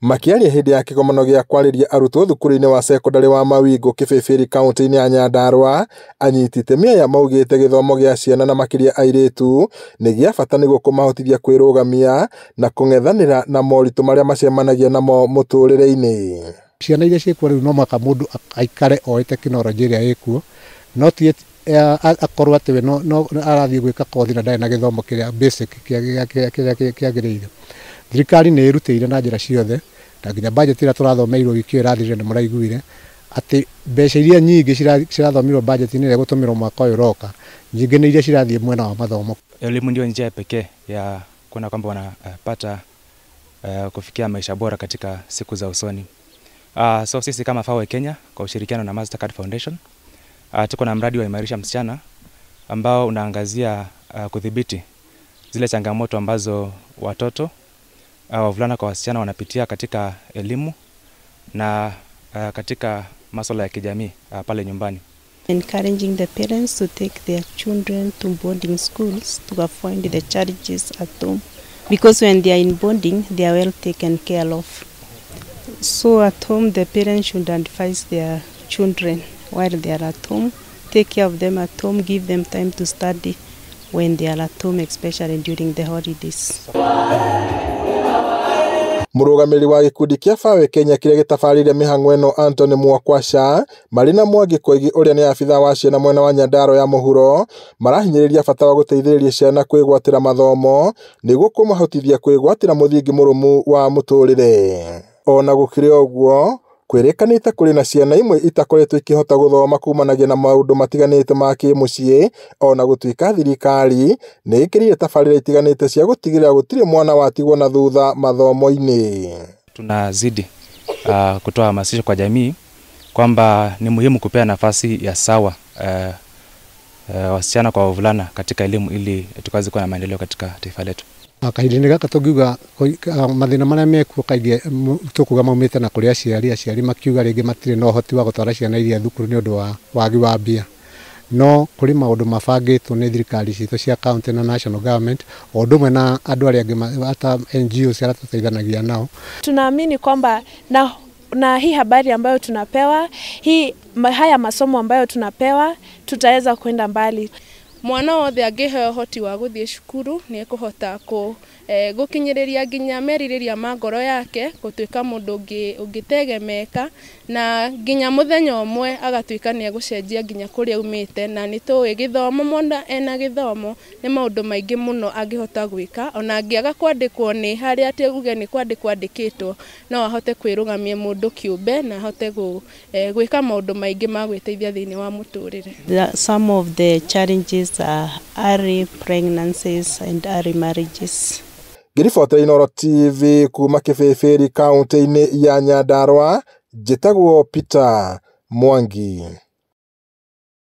Makiaria hindi ya kigomano gya kwariria arutwo thukuru-ini wa secondary wa Mawingu Kibibiri kaunti-ini ya Nyandarua, anyiti itemi aya maugite githomo gya ciana na makiria airitu ni gya bata niguo kumahotithia kwirugamia na kung'ethanira na moritu maria macemanagia namo muturire-ini. Ciana iria ciikuo riu no maka mundu aikare oe teknolojia iria ikuo, no ti akorwo ati we no arathie gwika kothi na ndari na githomo kiria basic kiagirire. Thirikari ni irutĩire na njĩra ciothe na nginya budget ĩrĩa tũrathomeirwo wiki ĩrathirire nĩ mũraiguire atĩ mbeca iria nyingĩ cirathomirwo budget-inĩ ĩrĩa gũtũmĩrwo mwaka ũyũ ũroka nyingĩ nĩ iria cirathiĩ mwena wa mathomo. Elimu ndio njia pekee ya kuona kwamba wanapata kufikia maisha bora katika siku za usoni. So sisi kama FAWE Kenya kwa ushirikiano na Mastercard Foundation tuko na mradi wa Imarisha Msichana ambao unaangazia kudhibiti zile changamoto ambazo watoto wavulana kwa wasichana wanapitia katika elimu na katika masuala ya kijamii pale nyumbani. Encouraging the parents to take their children to boarding schools to avoid the challenges at home, because when they are in boarding they are well taken care of. So at home the parents should advise their children while they are at home, take care of them at home, give them time to study when they are at home, especially during the holidays. Murugamiri wa gikundi kia FAWE Kenya kiria gitabarire mihang'o eno Anthony Mwakwasha Marina Mwangi Koigi uria ni afitha wa ciana mwena wa Nyandarua ya muhuro marahinyiriria bata wa guteithĩrĩria ciana kwigwatĩra mathomo niguo kumahotithia kwigwatĩra muthingi murumu wa muturire. Ona gũkĩrĩ ũguo kwĩrĩkanĩte kũrĩ na ciana imwe itakoretwo ikihota guthoma kumanagia na maundu matiganĩte ma kĩmuciĩ, ona gũtuĩka thirikari nĩ ĩkĩrĩire tabarĩra itiganĩte cia gũtigĩrĩra gũtirĩ mwana watigwo na thutha mathomo-inĩ. Tunazidi kutoa hamasisho kwa jamii kwamba ni muhimu kupea nafasi ya sawa wasichana kwa wavulana katika elimu ili tukaweze kuwa na maendeleo katika taifa letu. Kahinda-inĩ gaka tũngiuga mathĩna marĩa mekuo kaingĩ tũkuga maumĩte na kũrĩ aciari makiuga rĩngĩ matirĩ na ũhoti wa gũtwara ciana iria thukuru nĩ ũndũ wa wagi wa mbia, no kũrĩ maũndũ mabangĩtwo nĩ thirikari citũ cia county na national government o ũndũ ũmwe na andũ arĩa angĩ hata NGOs arĩa tũteithanagia nao. Tunaamini kwamba na hii habari ambayo tunapewa, haya masomo ambayo tunapewa, tutaweza kwenda mbali. Mwana wothe angĩheo ũhoti wa gũthiĩ cukuru nĩ ekũhota gũkinyĩrĩria nginya merirĩria ma ngoro yake, gũtuĩka mũndũ ũngĩtegemeka na nginya mũthenya ũmwe agatuĩka nĩ egũcenjia nginya kũrĩa aumĩte. Na nĩ tũĩ gĩthomo, mũndũ ena gĩthomo nĩ maũndũ maingĩ mũno angĩhota gwĩka, ona angĩaga kwandĩkwo nĩ harĩa atĩ uge nĩ kwandĩkwo no ahote kwĩrũgamia mũndũ kĩũmbe na ahote gwĩka maũndũ maingĩ ma gwĩteithia thĩinĩ wa mũtũrĩre. Some of the challenges are early pregnancies and early marriages. Ngiribotera Inooro TV kuma Kibibiri kaunti-ini ya Nyandarua, njĩtagwo Peter Mwangi.